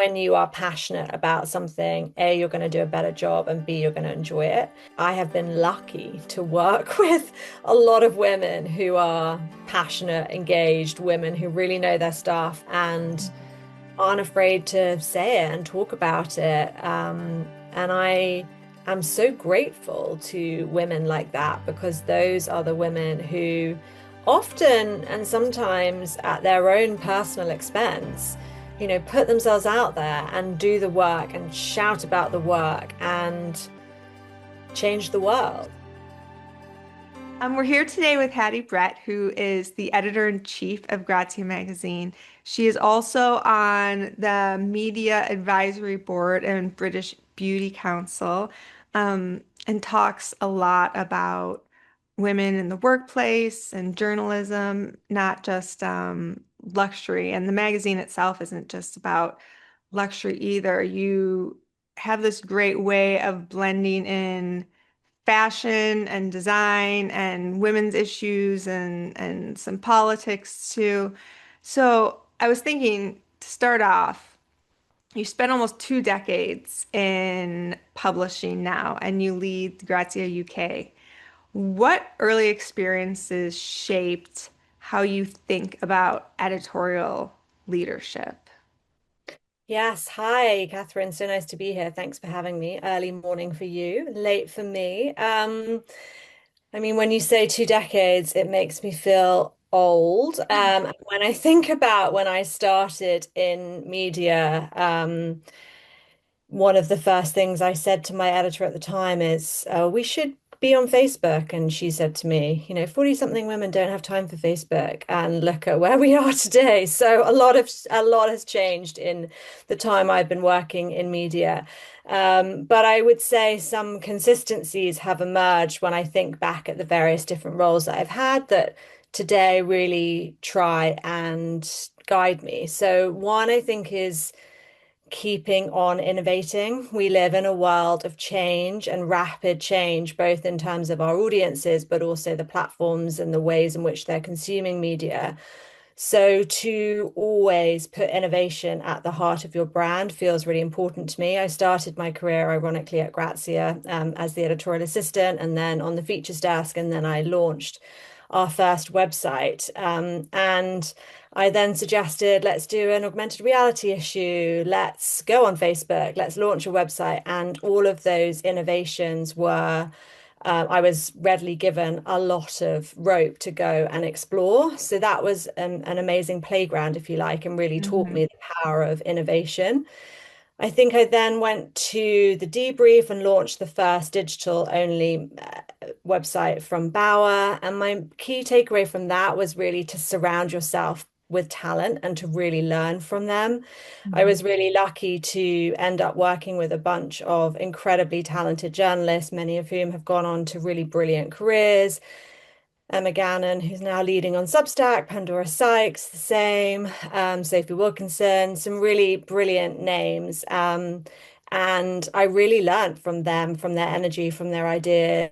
when you are passionate about something, A, you're going to do a better job, and B, you're going to enjoy it. I have been lucky to work with a lot of women who are passionate, engaged, women who really know their stuff and aren't afraid to say it and talk about it. And I am so grateful to women like that because those are the women who often and sometimes at their own personal expense, put themselves out there and do the work and shout about the work and change the world. We're here today with Hattie Brett, who is the editor-in-chief of Grazia magazine. She is also on the Media Advisory Board and British Beauty Council, and talks a lot about women in the workplace and journalism, not just luxury. And the magazine itself isn't just about luxury either. You have this great way of blending in fashion and design and women's issues and some politics too. So I was thinking to start off, you spent almost 2 decades in publishing now, and you lead Grazia UK. What early experiences shaped how you think about editorial leadership? Yes, hi, Kathryn. So nice to be here. Thanks for having me. Early morning for you, late for me. I mean, when you say 2 decades, it makes me feel old. When I think about when I started in media, one of the first things I said to my editor at the time is, we should be on Facebook. And she said to me, 40-something women don't have time for Facebook. And look at where we are today. So a lot has changed in the time I've been working in media. But I would say some consistencies have emerged when I think back at the various different roles that I've had that today really try and guide me. So one, I think, is keeping on innovating. We live in a world of change and rapid change, both in terms of our audiences, but also the platforms and the ways in which they're consuming media. So to always put innovation at the heart of your brand feels really important to me. I started my career, ironically, at Grazia as the editorial assistant and then on the features desk, and then I launched our first website. And I then suggested, let's do an augmented reality issue. Let's go on Facebook. Let's launch a website. And all of those innovations were, I was readily given a lot of rope to go and explore. So that was an amazing playground, if you like, and really taught Mhm. me the power of innovation. I think I then went to the debrief and launched the first digital only website from Bauer. And my key takeaway from that was really to surround yourself with talent and to really learn from them. I Mhm. was really lucky to end up working with a bunch of incredibly talented journalists, many of whom have gone on to really brilliant careers. Emma Gannon, who's now leading on Substack, Pandora Sykes, the same, Sophie Wilkinson, some really brilliant names. And I really learned from them, from their energy, from their ideas,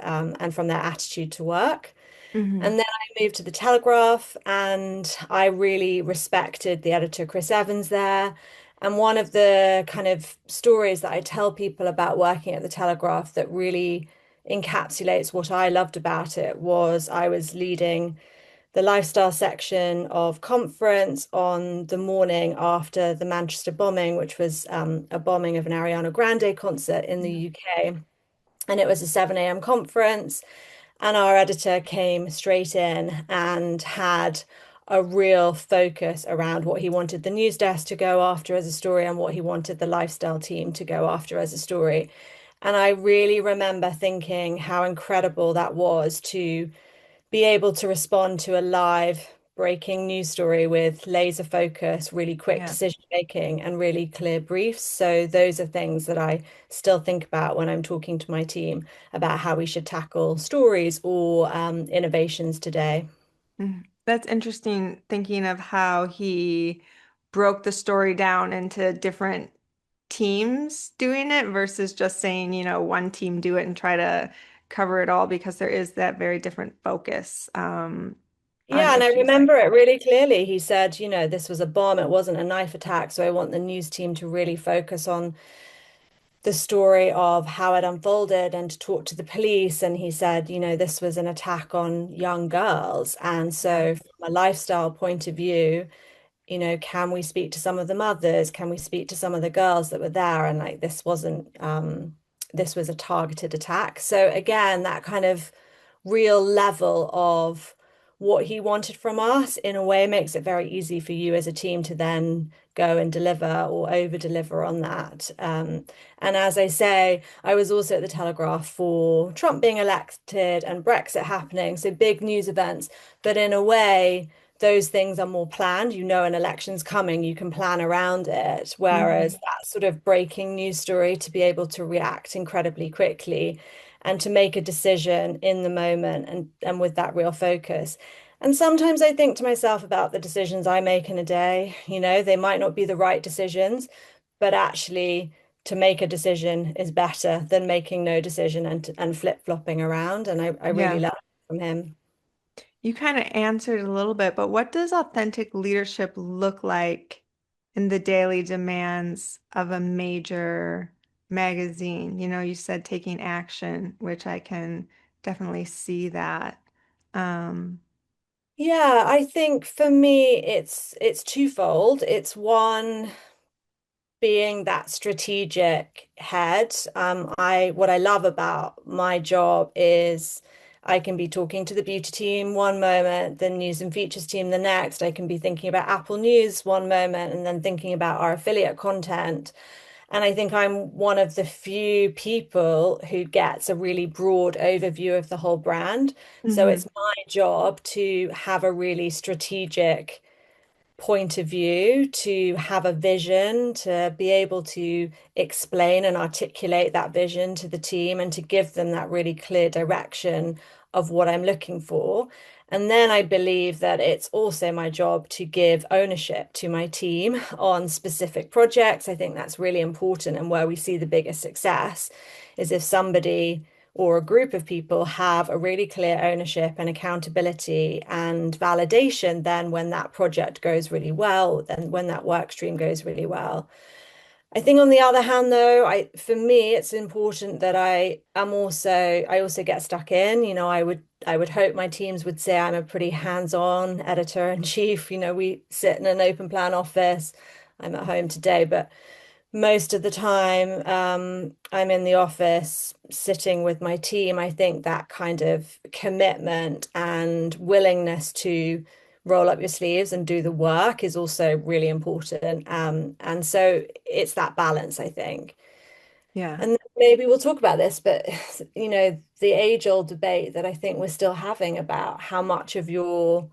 and from their attitude to work. Mhm. And then I moved to the Telegraph, and I really respected the editor, Chris Evans, there. And one of the kind of stories that I tell people about working at the Telegraph that really encapsulates what I loved about it was I was leading the lifestyle section of conference on the morning after the Manchester bombing, which was a bombing of an Ariana Grande concert in the UK. And it was a 7 a.m. conference. And our editor came straight in and had a real focus around what he wanted the news desk to go after as a story and what he wanted the lifestyle team to go after as a story. And I really remember thinking how incredible that was to be able to respond to a live breaking news story with laser focus, really quick Yeah. decision making, and really clear briefs. So, those are things that I still think about when I'm talking to my team about how we should tackle stories or innovations today. That's interesting thinking of how he broke the story down into different teams doing it versus just saying, one team do it and try to cover it all because there is that very different focus. on Yeah, and I issues like remember it that. really clearly. He said, this was a bomb, it wasn't a knife attack. So I want the news team to really focus on the story of how it unfolded and to talk to the police. And he said, this was an attack on young girls. And Yeah. so, from a lifestyle point of view, can we speak to some of the mothers? Can we speak to some of the girls that were there? And like, this was a targeted attack. So, again, that kind of real level of what he wanted from us in a way makes it very easy for you as a team to then go and deliver or over deliver on that. And as I say, I was also at the Telegraph for Trump being elected and Brexit happening, so big news events. But in a way, those things are more planned. An election's coming, you can plan around it. Whereas Mhm. that sort of breaking news story, to be able to react incredibly quickly and to make a decision in the moment and with that real focus. And sometimes I think to myself about the decisions I make in a day. They might not be the right decisions, but actually to make a decision is better than making no decision and flip-flopping around. And I really Yeah. learned from him. You kind of answered a little bit, but what does authentic leadership look like in the daily demands of a major magazine? You said taking action, which I can definitely see that. Um, Yeah, I think for me it's twofold. It's one, being that strategic head. What I love about my job is I can be talking to the beauty team one moment, the news and features team the next. I can be thinking about Apple News one moment and then thinking about our affiliate content. And I think I'm one of the few people who gets a really broad overview of the whole brand. So mhm. it's my job to have a really strategic point of view, to have a vision, to be able to explain and articulate that vision to the team and to give them that really clear direction of what I'm looking for. And then I believe that it's also my job to give ownership to my team on specific projects. I think that's really important. And where we see the biggest success is if somebody or a group of people have a really clear ownership and accountability and validation, then when that project goes really well, then when that work stream goes really well. I think on the other hand, though, for me, it's important that I also get stuck in. I would hope my teams would say I'm a pretty hands-on editor in chief. We sit in an open plan office. I'm at home today, but most of the time, I'm in the office sitting with my team. I think that kind of commitment and willingness to roll up your sleeves and do the work is also really important. And so it's that balance, I think. Yeah. And maybe we'll talk about this, but the age-old debate that I think we're still having about how much of your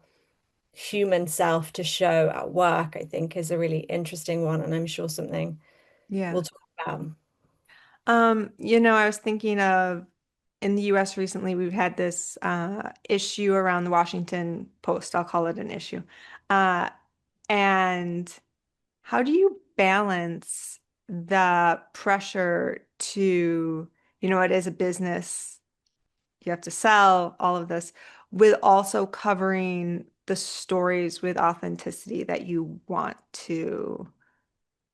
human self to show at work, I think is a really interesting one, and I'm sure something Yeah. we'll talk about. I was thinking of in the US recently, we've had this issue around the Washington Post. I'll call it an issue. Uh, and how do you balance the pressure to, it is a business, you have to sell all of this, with also covering the stories with authenticity that you want to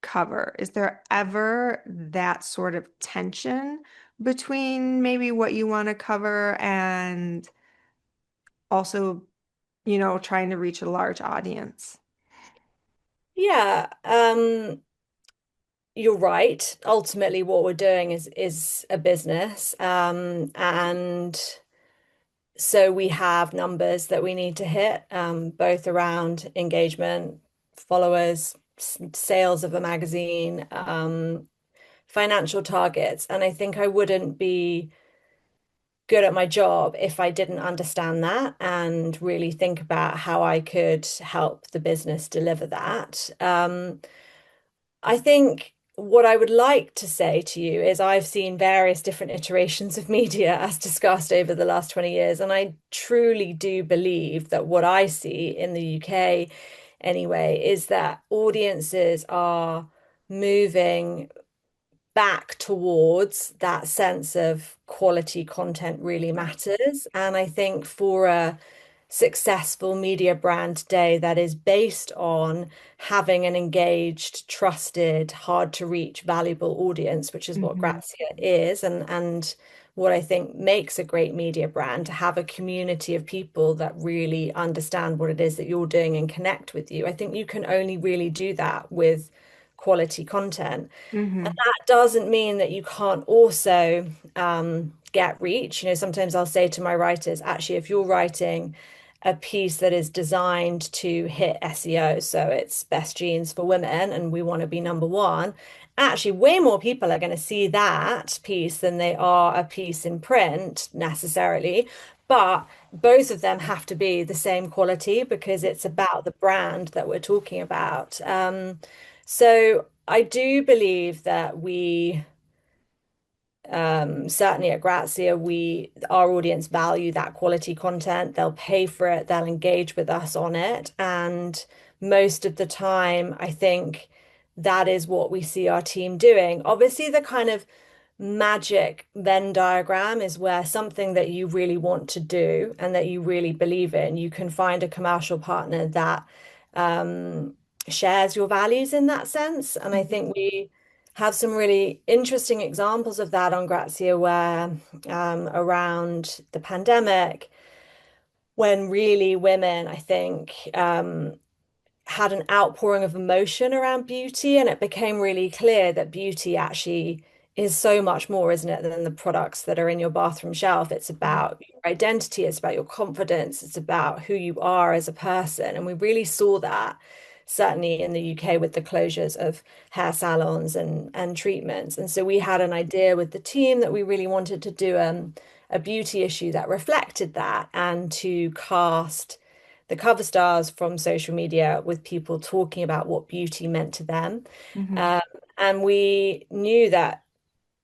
cover? Is there ever that sort of tension between maybe what you want to cover and also, trying to reach a large audience? Yeah, you're right. Ultimately, what we're doing is a business, and so we have numbers that we need to hit, both around engagement, followers, sales of a magazine, financial targets. And I think I wouldn't be good at my job if I didn't understand that and really think about how I could help the business deliver that. I think what I would like to say to you is I've seen various different iterations of media as discussed over the last 20 years, and I truly do believe that what I see in the UK anyway is that audiences are moving back towards that sense of quality content really matters. And I think for a successful media brand today that is based on having an engaged, trusted, hard to reach, valuable audience, which is what Hmm. Grazia is, and what I think makes a great media brand, to have a community of people that really understand what it is that you're doing and connect with you. I think you can only really do that with quality content. And Hmm. that doesn't mean that you can't also get reach. Sometimes I'll say to my writers, actually, if you're writing a piece that is designed to hit SEO, so it's best jeans for women, and we want to be number one, actually, way more people are going to see that piece than they are a piece in print necessarily. But both of them have to be the same quality because it's about the brand that we're talking about. So I do believe that we certainly at Grazia, our audience value that quality content. They'll pay for it, they'll engage with us on it. And most of the time, I think that is what we see our team doing. Obviously, the kind of magic Venn diagram is where something that you really want to do and that you really believe in, you can find a commercial partner that um, shares your values in that sense. And I think we have some really interesting examples of that on Grazia where around the pandemic, when really women, I think, had an outpouring of emotion around beauty, and it became really clear that beauty actually is so much more, isn't it, than the products that are in your bathroom shelf. It's about your identity, it's about your confidence, it's about who you are as a person. And we really saw that certainly in the UK with the closures of hair salons and treatments. And so we had an idea with the team that we really wanted to do a beauty issue that reflected that, and to cast the cover stars from social media with people talking about what beauty meant to them. Hmm. Um, and we knew that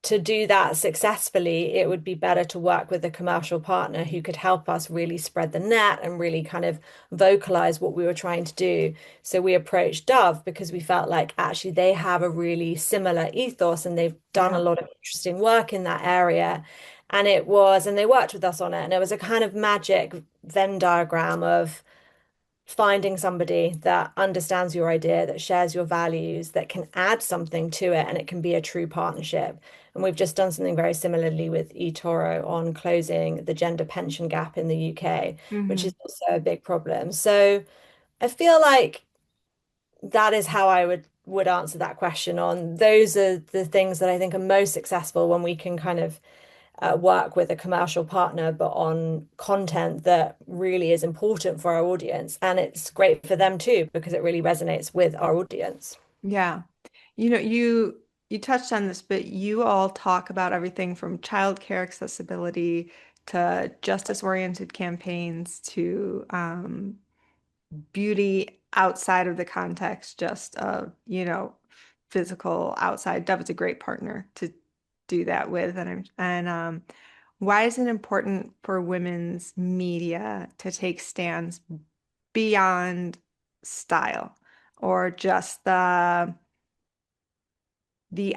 to do that successfully, it would be better to work with a commercial partner who could help us really spread the net and really kind of vocalize what we were trying to do. So we approached Dove because we felt like actually they have a really similar ethos and they've done a Yeah. lot of interesting work in that area. And they worked with us on it. And it was a kind of magic Venn diagram of finding somebody that understands your idea, that shares your values, that can add something to it, and it can be a true partnership. And we've just done something very similarly with eToro on closing the gender pension gap in the UK, which is Hmm. also a big problem. So I feel like that is how I would answer that question. On those are the things that I think are most successful when we can kind of work with a commercial partner, but on content that really is important for our audience. And it's great for them too, because it really resonates with our audience. Yeah. You touched on this, but you all talk about everything from childcare accessibility to justice-oriented campaigns to beauty outside of the context just of, physical outside. Dove is a great partner to do that with. And why is it important for women's media to take stands beyond style or just the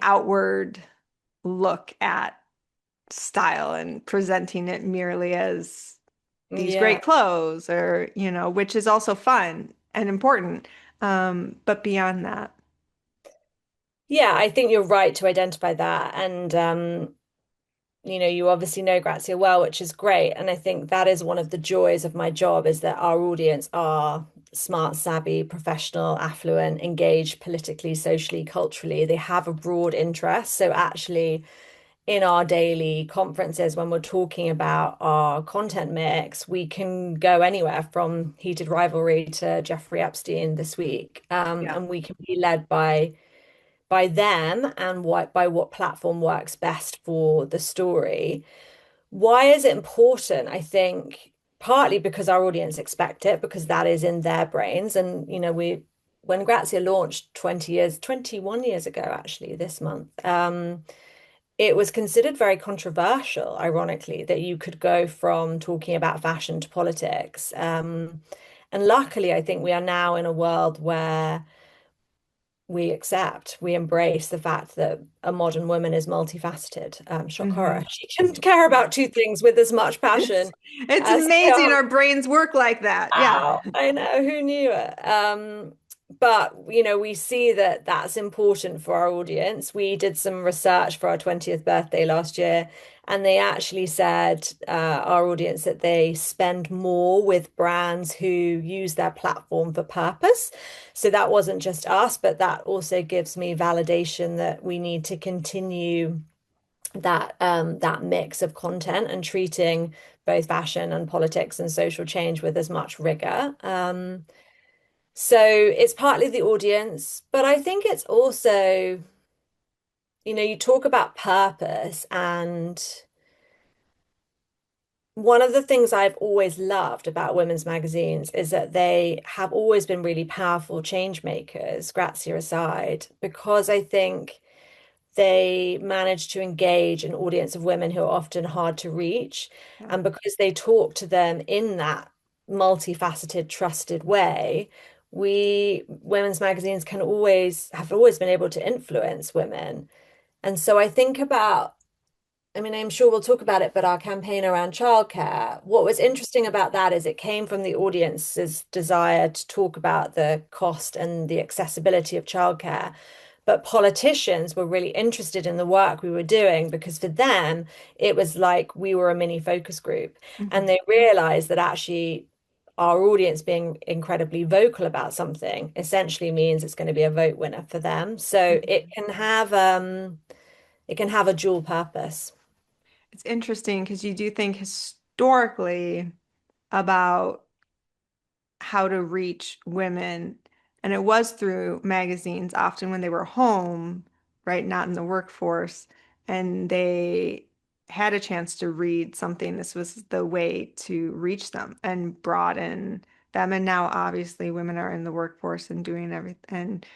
outward look at style and presenting it merely as these Yeah. great clothes or, which is also fun and important. But beyond that, Yeah, I think you're right to identify that. And you obviously know Grazia well, which is great. And I think that is one of the joys of my job is that our audience are smart, savvy, professional, affluent, engaged politically, socially, culturally. They have a broad interest. So actually, in our daily conferences, when we're talking about our content mix, we can go anywhere from heated rivalry to Jeffrey Epstein this week. yeah. And we can be led by them and by what platform works best for the story. Why is it important? I think partly because our audience expect it, because that is in their brains. And, when Grazia launched 21 years ago, actually, this month, it was considered very controversial, ironically, that you could go from talking about fashion to politics. And luckily, I think we are now in a world where we accept, we embrace the fact that a modern woman is multifaceted. Shock horror. Hmm. She can care about two things with as much passion It's as they amazing are. our brains work like that. Yeah. Wow, I know, who knew it? But we see that that's important for our audience. We did some research for our 20th birthday last year, and they actually said, our audience, that they spend more with brands who use their platform for purpose. So that wasn't just us, but that also gives me validation that we need to continue that mix of content and treating both fashion and politics and social change with as much rigor. So it's partly the audience, but I think it's also, you talk about purpose, and one of the things I've always loved about women's magazines is that they have always been really powerful change makers, Grazia aside, because I think they manage to engage an audience of women who are often hard to reach. Yeah. And because they talk to them in that multifaceted, trusted way, women's magazines have always been able to influence women. And so I think about, I mean, I'm sure we'll talk about it, but our campaign around childcare, what was interesting about that is it came from the audience's desire to talk about the cost and the accessibility of childcare. But politicians were really interested in the work we were doing because for them, it was like we were a mini focus group. And Hmm. they realized that actually our audience being incredibly vocal about something essentially means it's going to be a vote winner for them. So it can have a dual purpose. It's interesting because you do think historically about how to reach women. And it was through magazines, often when they were home, right, not in the workforce, and they had a chance to read something. This was the way to reach them and broaden them. And now, obviously, women are in the workforce and doing everything and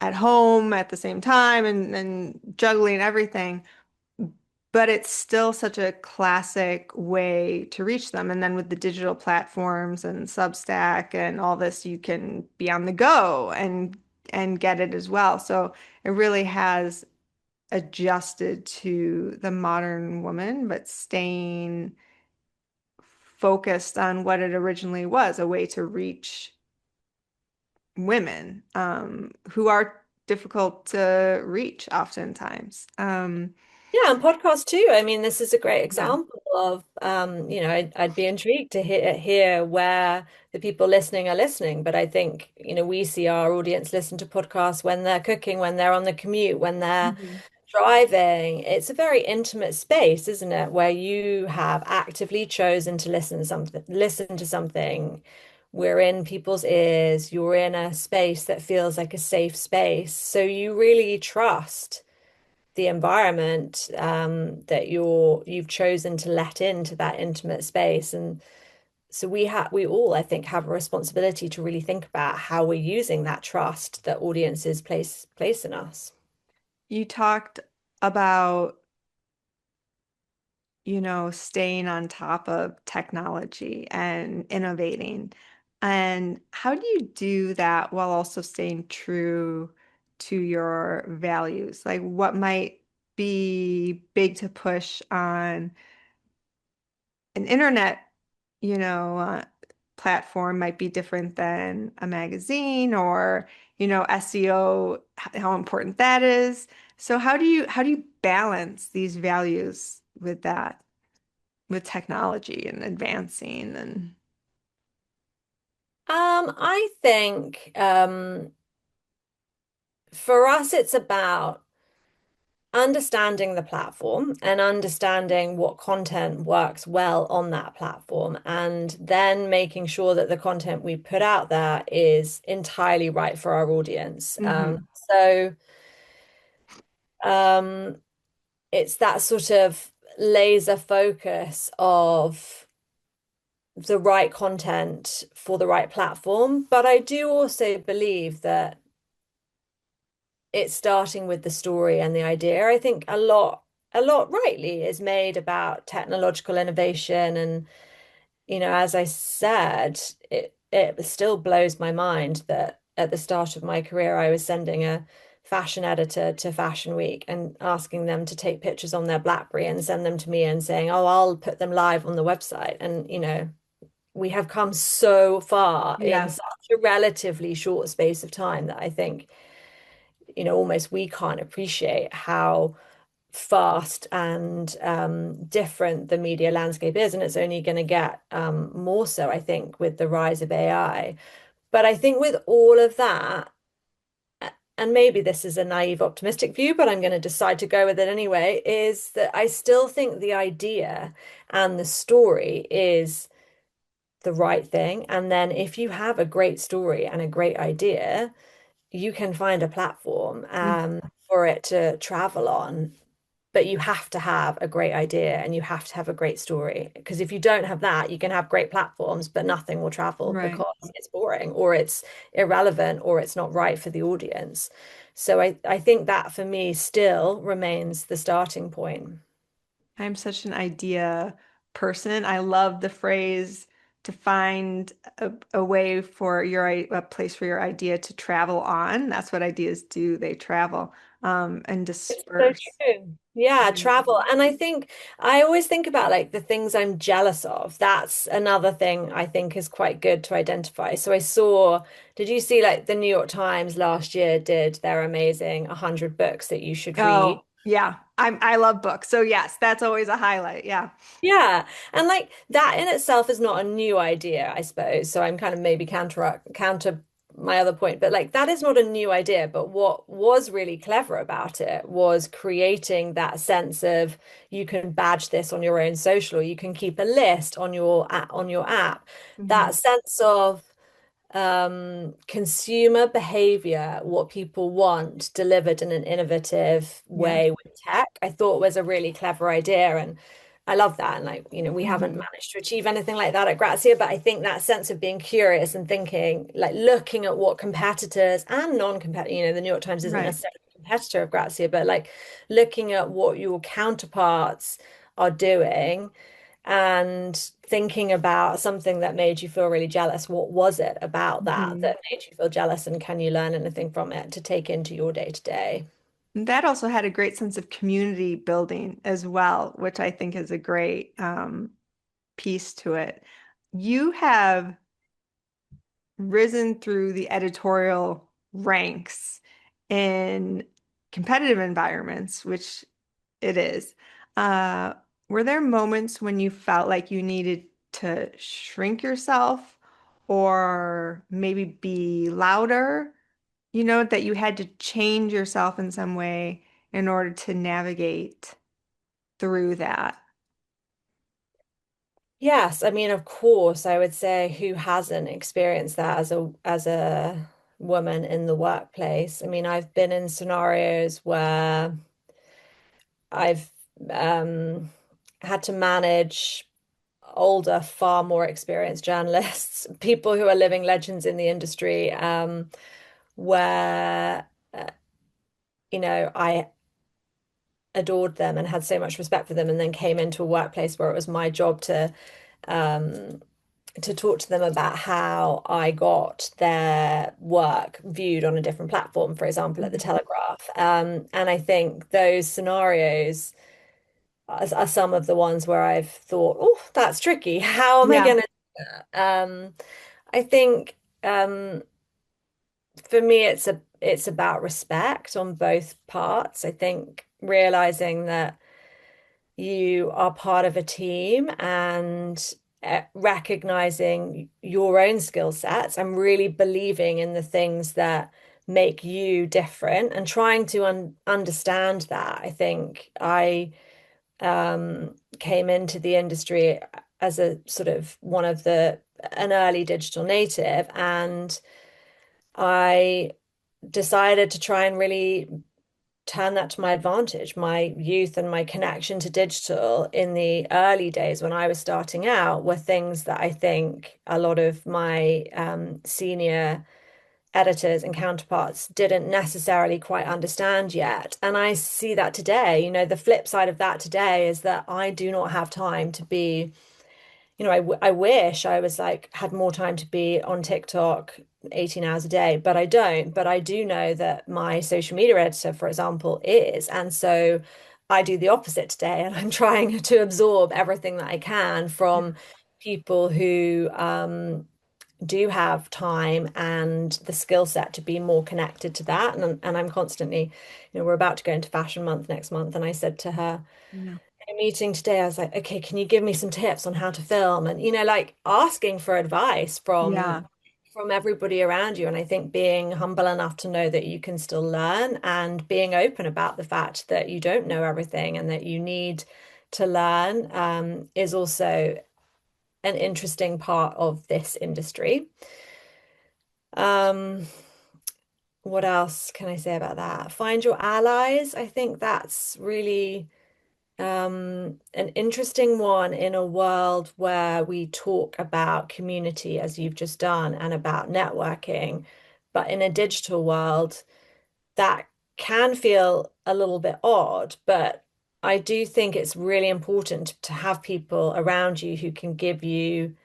at home at the same time and juggling everything, but it's still such a classic way to reach them. And then with the digital platforms and Substack and all this, you can be on the go and get it as well. So it really has adjusted to the modern woman, but staying focused on what it originally was, a way to reach women who are difficult to reach oftentimes. Yeah, and podcasts too. I mean, this is a great Yeah. example of, I'd be intrigued to hear where the people listening are listening. But I think, we see our audience listen to podcasts when they're cooking, when they're on the commute, when they're Mhm. driving. It's a very intimate space, isn't it? Where you have actively chosen to listen to something. We're in people's ears. You're in a space that feels like a safe space. So you really trust the environment that you've chosen to let into that intimate space. And so we all, I think, have a responsibility to really think about how we're using that trust that audiences place in us. You talked about, staying on top of technology and innovating. And how do you do that while also staying true to your values? Like, what might be big to push on an internet, you know, uh, platform might be different than a magazine or, SEO, how important that is. So how do you balance these values with that, with technology and advancing and I think for us, it's about understanding the platform and understanding what content works well on that platform, and then making sure that the content we put out there is entirely right for our audience. hmm So um, it's that sort of laser focus of the right content for the right platform. But I do also believe that it's starting with the story and the idea. I think a lot rightly is made about technological innovation. And, as I said, it still blows my mind that at the start of my career, I was sending a fashion editor to Fashion Week and asking them to take pictures on their BlackBerry and send them to me and saying, "Oh, I'll put them live on the website." And, we have come so far in Yeah, such a relatively short space of time that I think, almost we can't appreciate how fast and different the media landscape is. And it's only going to get more so, I think, with the rise of AI. But I think with all of that, and maybe this is a naive, optimistic view, but I'm going to decide to go with it anyway, is that I still think the idea and the story is the right thing. And then if you have a great story and a great idea, you can find a platform mm, for it to travel on. But you have to have a great idea and you have to have a great story. Because if you don't have that, you can have great platforms, but nothing will travel right. because it's boring or it's irrelevant or it's not right for the audience. So I think that for me still remains the starting point. I'm such an idea person. I love the phrase to find a way for a place for your idea to travel on. That's what ideas do. They travel and It's so disperse. true. Yeah, Mhm. travel. And I think I always think about like the things I'm jealous of. That's another thing I think is quite good to identify. So did you see like the New York Times last year did their amazing 100 books that you should read? Oh, yeah. I love books. So yes, that's always a highlight. Yeah. Yeah. And like that in itself is not a new idea, I suppose. So I'm kind of maybe counter my other point, but like that is not a new idea. But what was really clever about it was creating that sense of you can badge this on your own social, or you can keep a list on your app. Hmm. That sense of consumer behavior, what people want, delivered in an innovative Yeah. way with tech, I thought was a really clever idea. And I love that. And like, we haven't Hmm. managed to achieve anything like that at Grazia, but I think that sense of being curious and thinking, like looking at what competitors and non-competitive, the New York Times isn't Right. necessarily a competitor of Grazia, but like looking at what your counterparts are doing and thinking about something that made you feel really jealous. What was it about that Hmm. that made you feel jealous? And can you learn anything from it to take into your day to day? That also had a great sense of community building as well, which I think is a great piece to it. You have risen through the editorial ranks in competitive environments, which it is. Uh, were there moments when you felt like you needed to shrink yourself or maybe be louder? That you had to change yourself in some way in order to navigate through that. Yes, I mean, of course, I would say who hasn't experienced that as a woman in the workplace. I mean, I've been in scenarios where I've um, had to manage older, far more experienced journalists, people who are living legends in the industry, where I adored them and had so much respect for them, and then came into a workplace where it was my job um, to talk to them about how I got their work viewed on a different platform, for example, at the Mhm. Telegraph. And I think those scenarios are some of the ones where I've thought, oh, that's tricky. How am I Yeah. going to do that? I think for me, it's about respect on both parts. I think realizing that you are part of a team and recognizing your own skill sets and really believing in the things that make you different and trying to understand that. I think I came into the industry as a sort of an early digital native, and I decided to try and really turn that to my advantage. My youth and my connection to digital in the early days when I was starting out were things that I think a lot of my senior editors and counterparts didn't necessarily quite understand yet. And I see that today. The flip side of that today is that I do not have time to be, I wish I was like, had more time to be on TikTok 18 hours a day, but I don't. But I do know that my social media editor, for example, is. And so I do the opposite today, and I'm trying to absorb everything that I can from people who do have time and the skill set to be more connected to that. And I'm constantly, we're about to go into Fashion Month next month, and I said to her, Yeah. in a meeting today, I was like, okay, can you give me some tips on how to film? And like asking for advice Yeah. from everybody around you. And I think being humble enough to know that you can still learn and being open about the fact that you don't know everything and that you need to learn is also an interesting part of this industry. Um, what else can I say about that? Find your allies. I think that's really an interesting one in a world where we talk about community, as you've just done, and about networking. But in a digital world, that can feel a little bit odd. But I do think it's really important to have people around you who can give you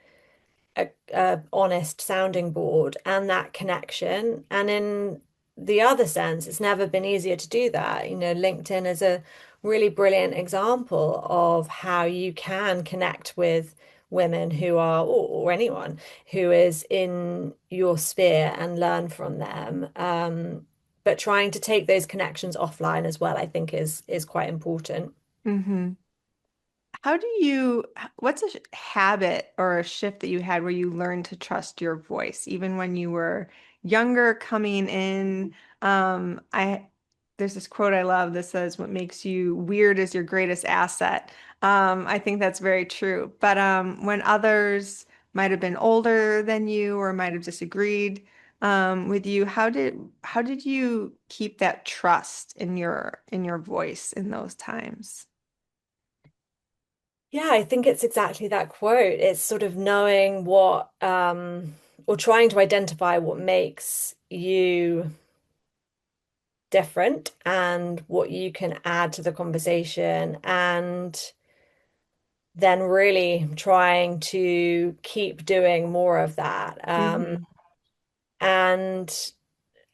a honest sounding board and that connection. And in the other sense, it's never been easier to do that. LinkedIn is a really brilliant example of how you can connect with women who are, or anyone who is in your sphere and learn from them. But trying to take those connections offline as well, I think is quite important. Hmm. What's a habit or a shift that you had where you learned to trust your voice, even when you were younger coming in? There's this quote I love that says, "What makes you weird is your greatest asset." I think that's very true. But when others might have been older than you or might have disagreed with you, how did you keep that trust in your voice in those times? Yeah, I think it's exactly that quote. It's sort of knowing or trying to identify what makes you different and what you can add to the conversation, and then really trying to keep doing more of that. Hmm. And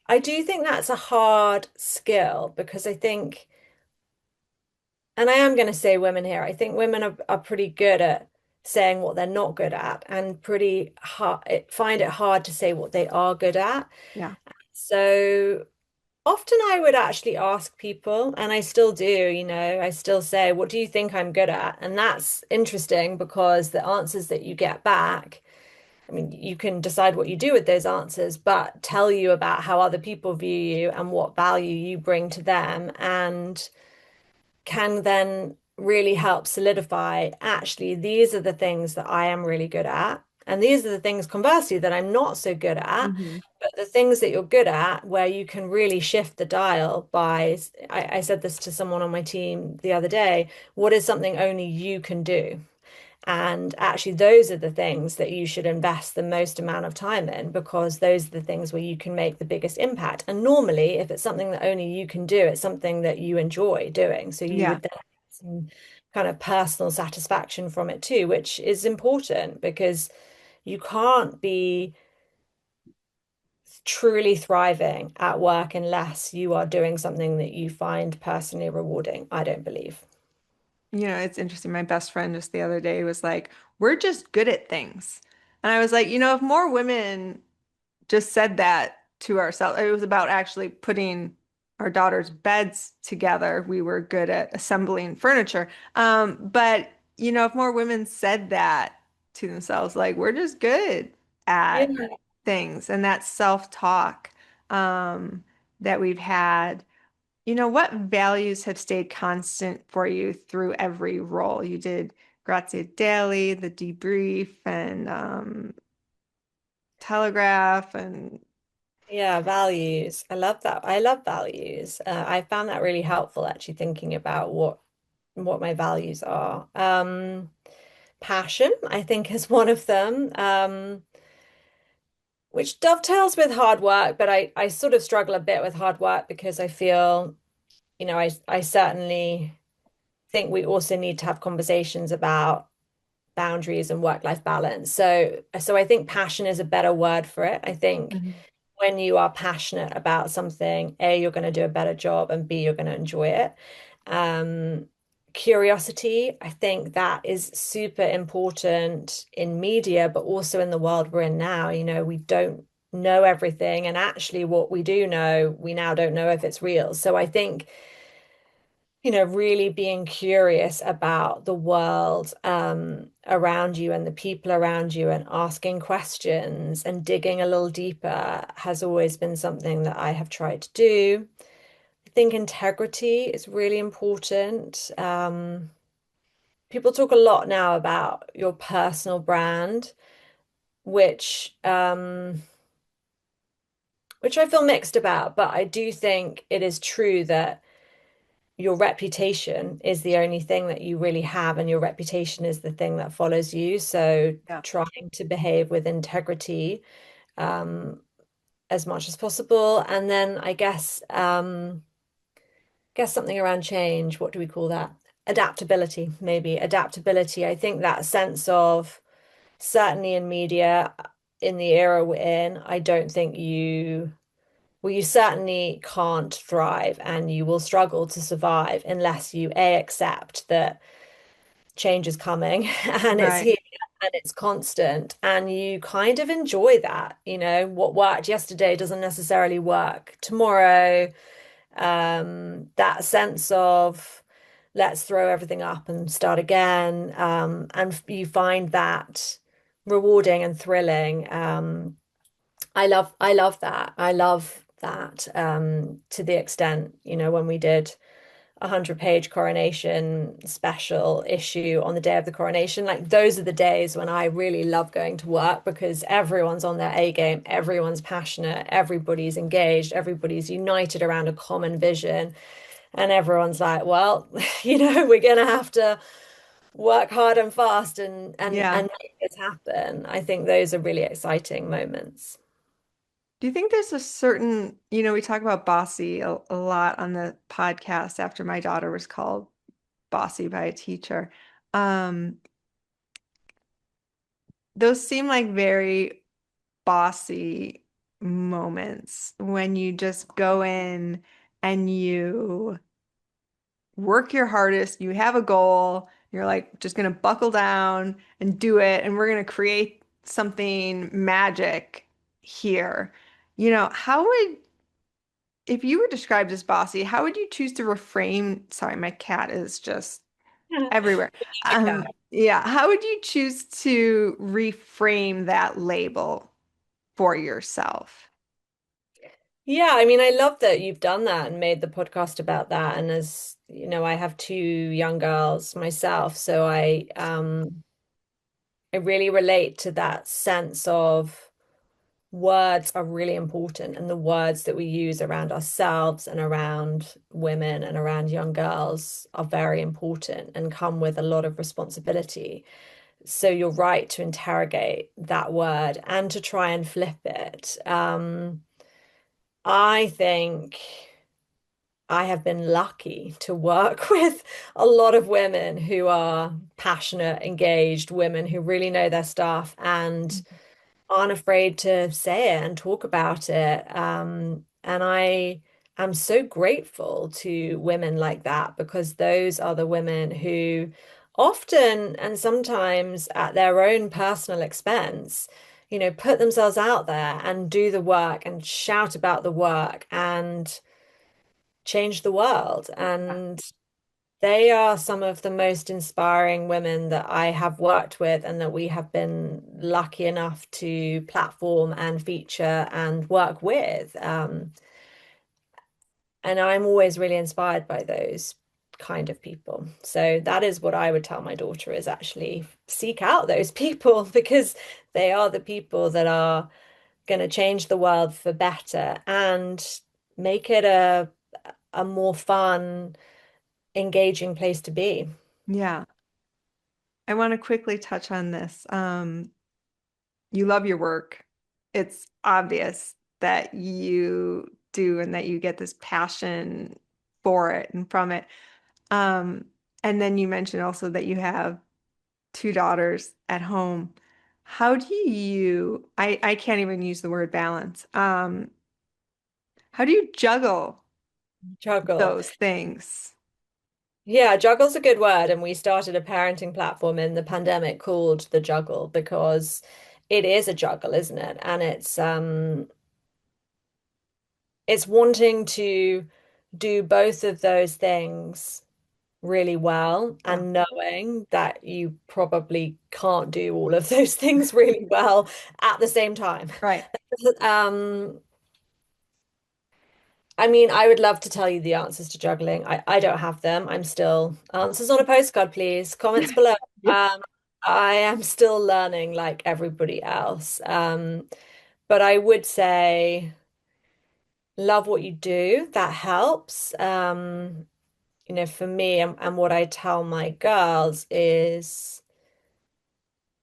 I do think that's a hard skill because I think, and I am going to say women here, I think women are pretty good at saying what they're not good at and pretty hard, find it hard to say what they are good at. Yeah. So often I would actually ask people, and I still do, I still say, what do you think I'm good at? And that's interesting because the answers that you get back, I mean, you can decide what you do with those answers, but tell you about how other people view you and what value you bring to them. And can then really help solidify actually, these are the things that I am really good at. And these are the things, conversely, that I'm not so good at. Hmm. But the things that you're good at, where you can really shift the dial by, I said this to someone on my team the other day, what is something only you can do? And actually, those are the things that you should invest the most amount of time in because those are the things where you can make the biggest impact. And normally, if it's something that only you can do, it's something that you enjoy doing. So you Yeah. would then have some kind of personal satisfaction from it too, which is important because you can't be truly thriving at work unless you are doing something that you find personally rewarding, I don't believe. It's interesting. My best friend just the other day was like, "We're just good at things." And I was like, if more women just said that to ourselves, it was about actually putting our daughter's beds together. We were good at assembling furniture. But if more women said that to themselves, like, we're just good at Yeah. things, and that self-talk um, that we've had. What values have stayed constant for you through every role? You did Grazia Daily, the debrief, and Telegraph, and Yeah, values. I love that. I love values. I found that really helpful actually thinking about what my values are. Passion, I think, is one of them, which dovetails with hard work, but I sort of struggle a bit with hard work because I feel, I certainly think we also need to have conversations about boundaries and work-life balance. So I think passion is a better word for it. I think Mhm. when you are passionate about something, A, you're going to do a better job, and B, you're going to enjoy it. Um, Curiosity, I think that is super important in media, but also in the world we're in now. We don't know everything, and actually, what we do know, we now don't know if it's real. So I think really being curious about the world around you and the people around you and asking questions and digging a little deeper has always been something that I have tried to do. I think integrity is really important. People talk a lot now about your personal brand, which which I feel mixed about, but I do think it is true that your reputation is the only thing that you really have, and your reputation is the thing that follows you. So Yeah. trying to behave with integrity um, as much as possible. And then I guess something around change. What do we call that? Adaptability, maybe. Adaptability. I think that sense of certainly in media, in the era we're in, I don't think you certainly can't thrive and you will struggle to survive unless you A, accept that change is coming and it's Right. here and it's constant, and you kind of enjoy that. What worked yesterday doesn't necessarily work tomorrow. That sense of let's throw everything up and start again. And you find that rewarding and thrilling. I love that. I love that to the extent, when we did 100-page coronation special issue on the day of the coronation, like those are the days when I really love going to work because everyone's on their A game, everyone's passionate, everybody's engaged, everybody's united around a common vision, and everyone's like, well, we're gonna have to work hard and fast and Yeah. make this happen. I think those are really exciting moments. Do you think there's a certain, we talk about Bossy a lot on the podcast after my daughter was called Bossy by a teacher. Um, those seem like very bossy moments when you just go in and you work your hardest, you have a goal, you're like just gonna buckle down and do it, and we're gonna create something magic here. How would, if you were described as bossy, how would you choose to reframe? Sorry, my cat is just everywhere. Okay. Yeah, how would you choose to reframe that label for yourself? Yeah, I mean, I love that you've done that and made the podcast about that. And as you know, I have two young girls myself, so I really relate to that sense of words are really important, and the words that we use around ourselves and around women and around young girls are very important and come with a lot of responsibility. So you're right to interrogate that word and to try and flip it. I think I have been lucky to work with a lot of women who are passionate, engaged women who really know their stuff and aren't afraid to say it and talk about it. And I am so grateful to women like that because those are the women who often and sometimes at their own personal expense, put themselves out there and do the work and shout about the work and change the world. And they are some of the most inspiring women that I have worked with and that we have been lucky enough to platform and feature and work with. And I'm always really inspired by those kind of people. So that is what I would tell my daughter is actually seek out those people because they are the people that are going to change the world for better and make it a more fun, engaging place to be. Yeah, I want to quickly touch on this. You love your work. It's obvious that you do and that you get this passion for it and from it. Um, and then you mentioned also that you have two daughters at home. How do you, I can't even use the word balance. How do you juggle Juggle. those things? Yeah, juggle's a good word. And we started a parenting platform in the pandemic called The Juggle because it is a juggle, isn't it? And it's wanting to do both of those things really well Yeah, and knowing that you probably can't do all of those things really well at the same time. right. Um, I mean, I would love to tell you the answers to juggling. I don't have them. I'm still answers on a postcard, please. Comments below. Yeah. I am still learning like everybody else. But I would say love what you do. That helps. For me and what I tell my girls is,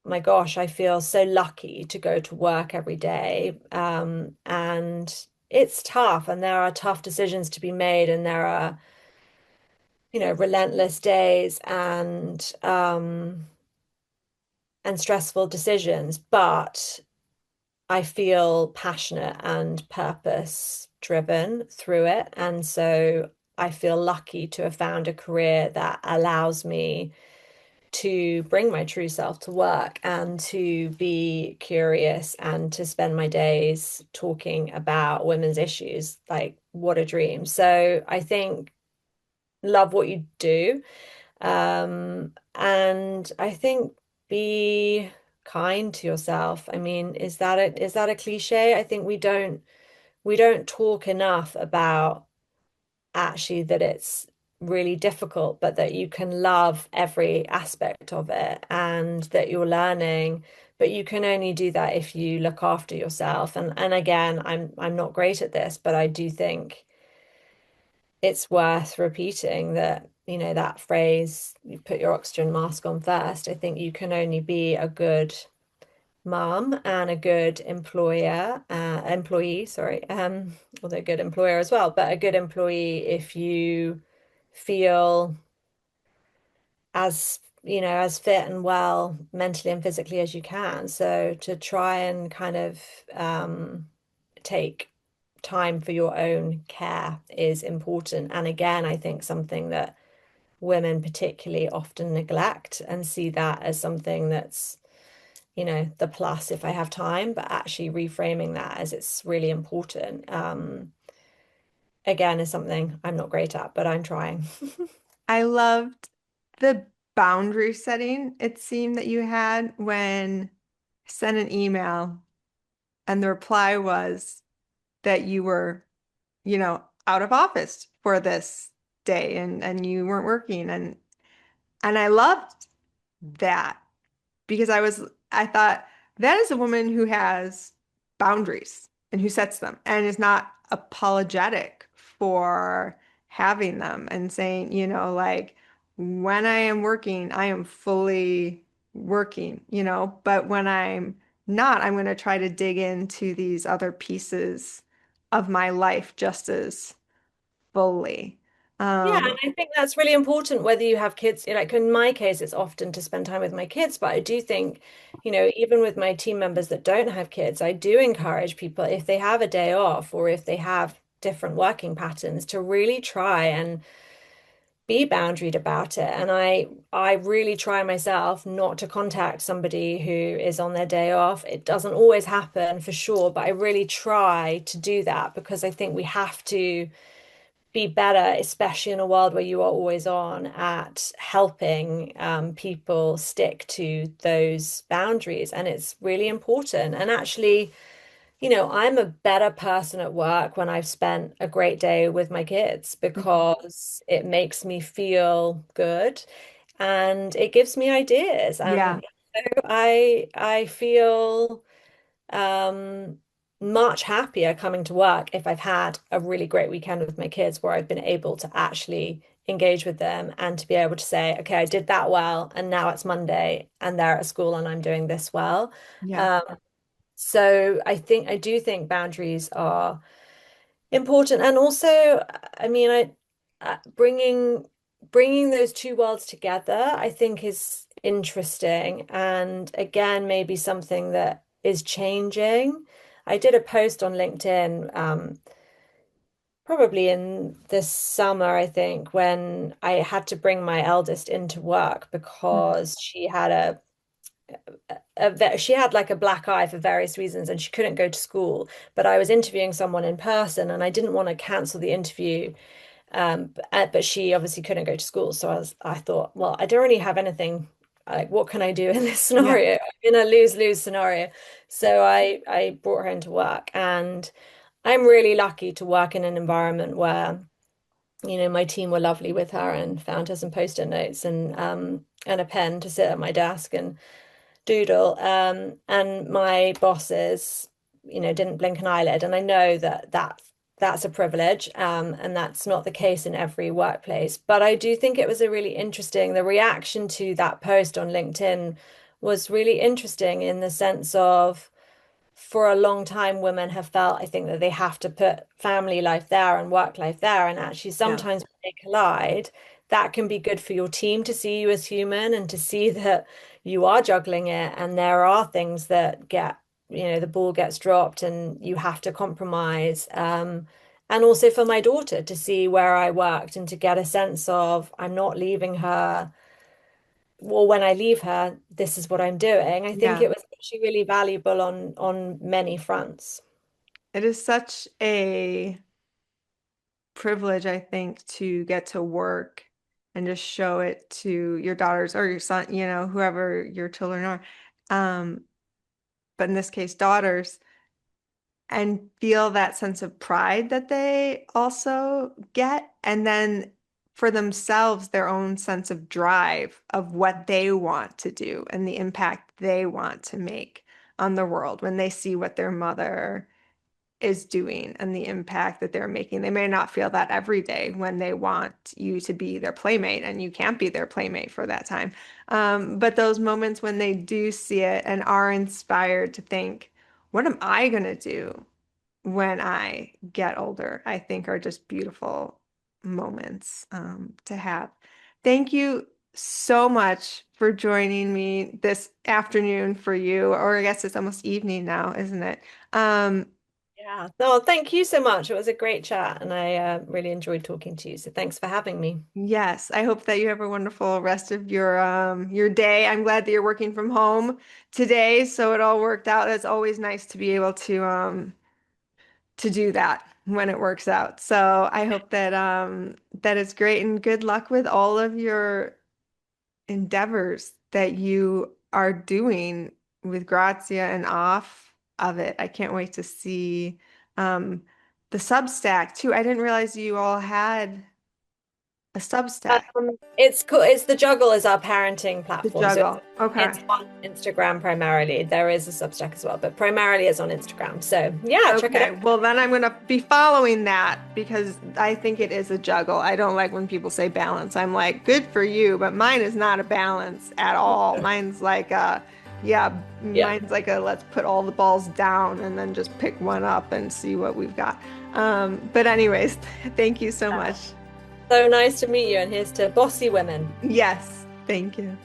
my gosh, I feel so lucky to go to work every day. And it's tough and there are tough decisions to be made and there are relentless days and stressful decisions, but I feel passionate and purpose driven through it. And so I feel lucky to have found a career that allows me to bring my true self to work and to be curious and to spend my days talking about women's issues. Like, what a dream. So I think love what you do. And I think be kind to yourself. I mean, is that a cliche? I think we don't talk enough about actually that it's really difficult, but that you can love every aspect of it and that you're learning. But you can only do that if you look after yourself. And again, I'm not great at this, but I do think it's worth repeating that, that phrase, you put your oxygen mask on first. I think you can only be a good mom and a good employee, sorry, although a good employer as well, but a good employee if you feel as fit and well mentally and physically as you can. So to try and kind of take time for your own care is important. And again, I think something that women particularly often neglect and see that as something that's, the plus if I have time, but actually reframing that as it's really important, again, is something I'm not great at, but I'm trying. I loved the boundary setting it seemed that you had when I sent an email and the reply was that you were, out of office for this day and you weren't working and I loved that because I thought that is a woman who has boundaries and who sets them and is not apologetic for having them and saying, like when I am working, I am fully working, but when I'm not, I'm going to try to dig into these other pieces of my life just as fully. Yeah, and Um, I think that's really important whether you have kids. Like in my case, it's often to spend time with my kids, but I do think, even with my team members that don't have kids, I do encourage people if they have a day off or if they have different working patterns to really try and be boundaried about it. And I really try myself not to contact somebody who is on their day off. It doesn't always happen for sure, but I really try to do that because I think we have to be better, especially in a world where you are always on, at helping people stick to those boundaries. And it's really important. And actually, I'm a better person at work when I've spent a great day with my kids because it makes me feel good and it gives me ideas. yeah. And I feel um, much happier coming to work if I've had a really great weekend with my kids where I've been able to actually engage with them and to be able to say, okay, I did that well, and now it's Monday and they're at school and I'm doing this well. Yeah. Um, so I do think boundaries are important, and also, I mean, bringing bringing those two worlds together, I think is interesting. And again, maybe something that is changing. I did a post on LinkedIn, probably in this summer, I think, when I had to bring my eldest into work Mm. because she had she had like a black eye for various reasons and she couldn't go to school. But I was interviewing someone in person and I didn't want to cancel the interview. But she obviously couldn't go to school. So I thought, well, I don't really have anything. Like, what can I do in this Yeah, scenario? In a lose-lose scenario. So I brought her into work, and I'm really lucky to work in an environment where, my team were lovely with her and found her some post-it notes and a pen to sit at my desk and doodle. And my bosses, didn't blink an eyelid. And I know that's a privilege, and that's not the case in every workplace. But I do think it was a really interesting, the reaction to that post on LinkedIn was really interesting in the sense of, for a long time, women have felt, I think, that they have to put family life there and work life there. And actually, yeah, sometimes when they collide, that can be good for your team to see you as human and to see that you are juggling it. And there are things that the ball gets dropped and you have to compromise. And also for my daughter to see where I worked and to get a sense of, I'm not leaving her, well, when I leave her, this is what I'm doing. I think yeah. it was actually really valuable on many fronts. It is such a privilege, I think, to get to work and just show it to your daughters or your son, whoever your children are. Um, but in this case, daughters, and feel that sense of pride that they also get. And then for themselves, their own sense of drive of what they want to do and the impact they want to make on the world when they see what their mother is doing and the impact that they're making. They may not feel that every day when they want you to be their playmate and you can't be their playmate for that time. But those moments when they do see it and are inspired to think, what am I going to do when I get older, I think are just beautiful moments to have. Thank you so much for joining me this afternoon for you, or I guess it's almost evening now, isn't it? Um, Yeah. No, thank you so much. It was a great chat, and I really enjoyed talking to you. So thanks for having me. yes, I hope that you have a wonderful rest of your day. I'm glad that you're working from home today, so it all worked out. It's always nice to be able to do that when it works out. So I hope that that is great and good luck with all of your endeavors that you are doing with Grazia and off of it. I can't wait to see um the Substack too. I didn't realize you all had a Substack It's cool. It's the Juggle is our parenting to platform, so juggle. Okay. it's on Instagram primarily. There is a Substack as well, but primarily it's on Instagram. So yeah, check it out. Okay, well then I'm gonna be following that because I think it is a juggle. I don't like when people say balance. I'm like, good for you, but mine is not a balance at all. Mine's like yeah, Yeah. mine's like a let's put all the balls down and then just pick one up and see what we've got. But anyways, thank you so much. So nice to meet you, and here's to bossy women. Yes, thank you.